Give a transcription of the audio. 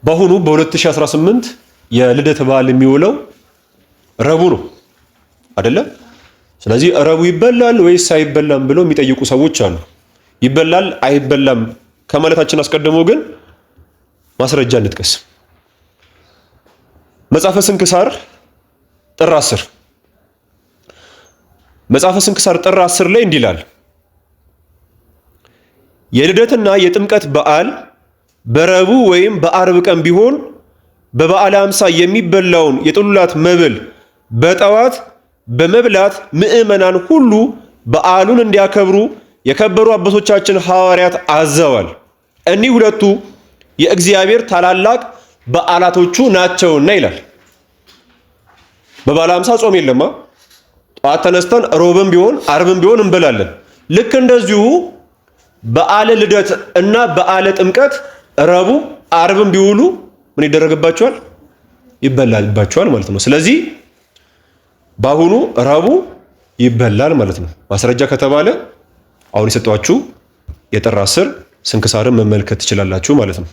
በአሁኑ በ2018 የልደት በዓል የሚውለው ረቡዕ ነው አይደለ? ስለዚህ ረቡዕ ይበላል ወይስ አይበላም ብለው የሚጠይቁ ሰዎች አሉ። ይበላል አይበላም ከማለታችን አስቀድሞ ግን ማስረጃ እንጥቀስ። መጽሐፈ ስንክሳር ጥር 10 መጽሐፈ ስንክሳር ጥር 10 ላይ እንዲህ ይላል፣ የልደትና የጥምቀት በዓል በረቡዕ ወይም በአርብ ቀን ቢሆን በበዓለ ሃምሳ የሚበላውን የጥሉላት መብል በጠዋት በመብላት ምዕመናን ሁሉ በዓሉን እንዲያከብሩ የከበሩ አባቶቻችን ሐዋርያት አዘዋል። እኒህ ሁለቱ የእግዚአብሔር ታላላቅ በዓላቶቹ ናቸውና ይላል። በበዓለ ሃምሳ ጾም የለማ። ጠዋት ተነስተን ሮብም ቢሆን አርብም ቢሆን እንበላለን። ልክ እንደዚሁ በዓለ ልደት እና በዓለ ጥምቀት ረቡዕ አርብም ቢውሉ ምን ይደረግባቸዋል? ይበላልባቸዋል ማለት ነው። ስለዚህ በአሁኑ ረቡዕ ይበላል ማለት ነው። ማስረጃ ከተባለ አሁን የሰጧችሁ የጥር 10 ስንክሳርን መመልከት ትችላላችሁ ማለት ነው።